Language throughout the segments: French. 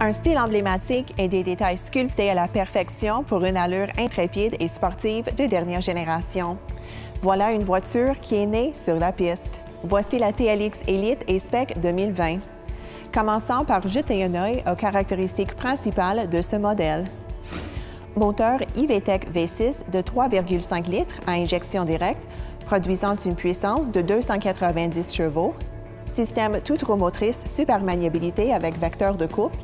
Un style emblématique et des détails sculptés à la perfection pour une allure intrépide et sportive de dernière génération. Voilà une voiture qui est née sur la piste. Voici la TLX Elite E-Spec 2020. Commençons par jeter un œil aux caractéristiques principales de ce modèle. Moteur iVTEC V6 de 3,5 litres à injection directe, produisant une puissance de 290 chevaux. Système toute roue motrice super maniabilité avec vecteur de couple.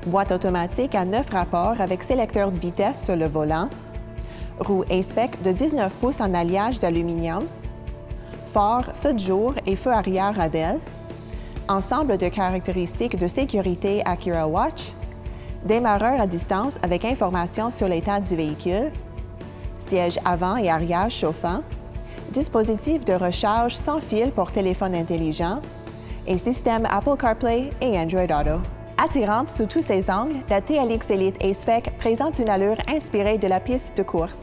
Boîte automatique à 9 rapports avec sélecteur de vitesse sur le volant. Roue E-Spec de 19 pouces en alliage d'aluminium. Phare, feu de jour et feu arrière ADEL. Ensemble de caractéristiques de sécurité Acura Watch. Démarreur à distance avec information sur l'état du véhicule. Siège avant et arrière chauffant. Dispositif de recharge sans fil pour téléphone intelligent. Et système Apple CarPlay et Android Auto. Attirante sous tous ses angles, la TLX Elite E-Spec présente une allure inspirée de la piste de course.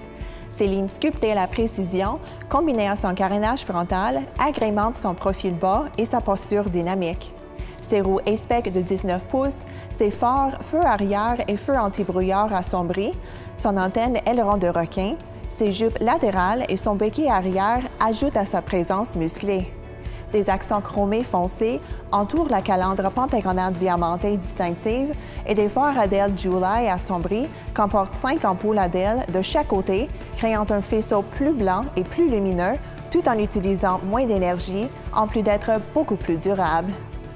Ses lignes sculptées à la précision, combinées à son carénage frontal, agrémentent son profil bas et sa posture dynamique. Ses roues E-Spec de 19 pouces, ses phares, feu arrière et feu anti-brouillard assombris, son antenne aileron de requin, ses jupes latérales et son béquet arrière ajoutent à sa présence musclée. Des accents chromés foncés entourent la calandre pentagonale diamantée distinctive et des phares ADEL July assombris comportent 5 ampoules ADEL de chaque côté, créant un faisceau plus blanc et plus lumineux, tout en utilisant moins d'énergie, en plus d'être beaucoup plus durable.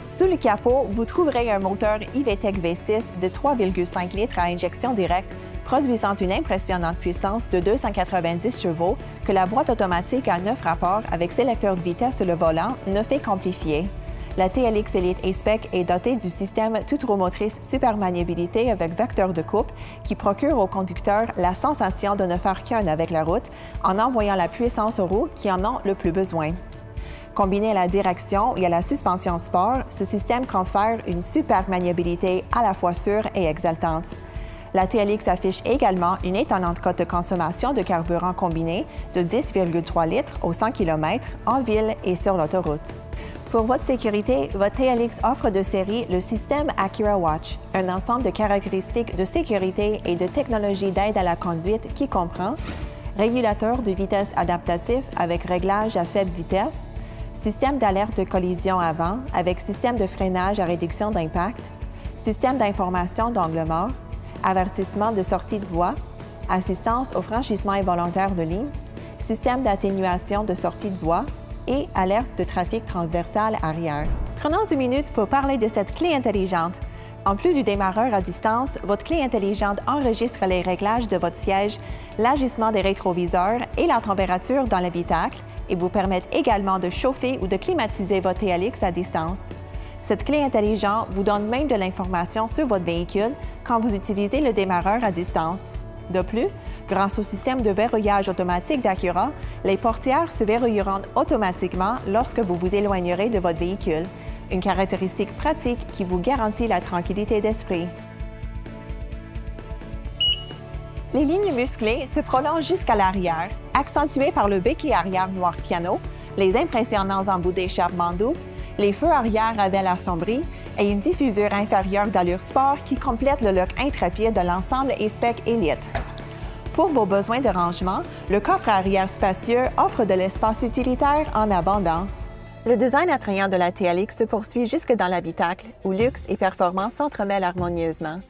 Sous le capot, vous trouverez un moteur iVTEC V6 de 3,5 litres à injection directe, produisant une impressionnante puissance de 290 chevaux que la boîte automatique à 9 rapports avec sélecteur de vitesse sur le volant ne fait qu'amplifier. La TLX Elite E-Spec est dotée du système toute roue motrice super maniabilité avec vecteur de couple qui procure au conducteur la sensation de ne faire qu'un avec la route en envoyant la puissance aux roues qui en ont le plus besoin. Combiné à la direction et à la suspension sport, ce système confère une super maniabilité à la fois sûre et exaltante. La TLX affiche également une étonnante cote de consommation de carburant combiné de 10,3 litres au 100 km en ville et sur l'autoroute. Pour votre sécurité, votre TLX offre de série le système Acura Watch, un ensemble de caractéristiques de sécurité et de technologies d'aide à la conduite qui comprend régulateur de vitesse adaptatif avec réglage à faible vitesse, système d'alerte de collision avant avec système de freinage à réduction d'impact, système d'information d'angle mort, avertissement de sortie de voie, assistance au franchissement involontaire de ligne, système d'atténuation de sortie de voie et alerte de trafic transversal arrière. Prenons une minute pour parler de cette clé intelligente. En plus du démarreur à distance, votre clé intelligente enregistre les réglages de votre siège, l'ajustement des rétroviseurs et la température dans l'habitacle et vous permettent également de chauffer ou de climatiser votre TLX à distance. Cette clé intelligente vous donne même de l'information sur votre véhicule quand vous utilisez le démarreur à distance. De plus, grâce au système de verrouillage automatique d'Acura, les portières se verrouilleront automatiquement lorsque vous vous éloignerez de votre véhicule, une caractéristique pratique qui vous garantit la tranquillité d'esprit. Les lignes musclées se prolongent jusqu'à l'arrière, accentuées par le béquet arrière noir piano, les impressionnants embouts d'échappement doux, les feux arrière ADEL assombris et une diffusure inférieure d'allure sport qui complète le look intrépide de l'ensemble E-Spec Elite. Pour vos besoins de rangement, le coffre arrière spacieux offre de l'espace utilitaire en abondance. Le design attrayant de la TLX se poursuit jusque dans l'habitacle, où luxe et performance s'entremêlent harmonieusement.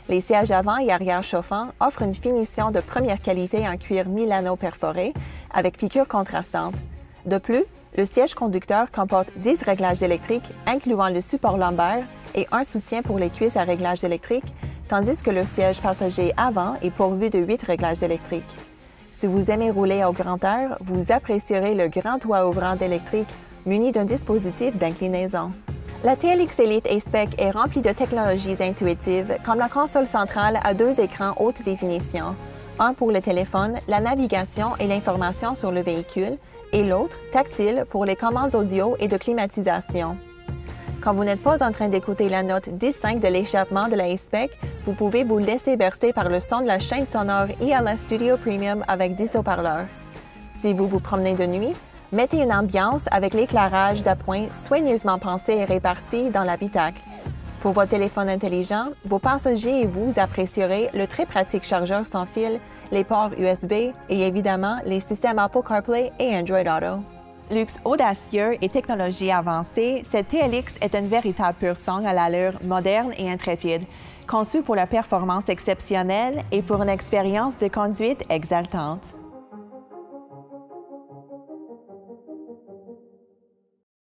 Les sièges avant et arrière chauffants offrent une finition de première qualité en cuir Milano perforé avec piqûres contrastantes. De plus, le siège conducteur comporte 10 réglages électriques, incluant le support lombaire et un soutien pour les cuisses à réglage électrique, tandis que le siège passager avant est pourvu de 8 réglages électriques. Si vous aimez rouler au grand air, vous apprécierez le grand toit ouvrant électrique muni d'un dispositif d'inclinaison. La TLX Elite E-Spec est remplie de technologies intuitives comme la console centrale à 2 écrans haute définition, un pour le téléphone, la navigation et l'information sur le véhicule, et l'autre, tactile, pour les commandes audio et de climatisation. Quand vous n'êtes pas en train d'écouter la note distincte de l'échappement de la E-Spec, vous pouvez vous laisser bercer par le son de la chaîne sonore ILS Studio Premium avec 10 haut-parleurs. Si vous vous promenez de nuit, mettez une ambiance avec l'éclairage d'appoint soigneusement pensé et réparti dans l'habitacle. Pour votre téléphone intelligent, vos passagers et vous apprécierez le très pratique chargeur sans fil, les ports USB et évidemment les systèmes Apple CarPlay et Android Auto. Luxe audacieux et technologie avancée, cette TLX est une véritable pure sang à l'allure moderne et intrépide, conçue pour la performance exceptionnelle et pour une expérience de conduite exaltante.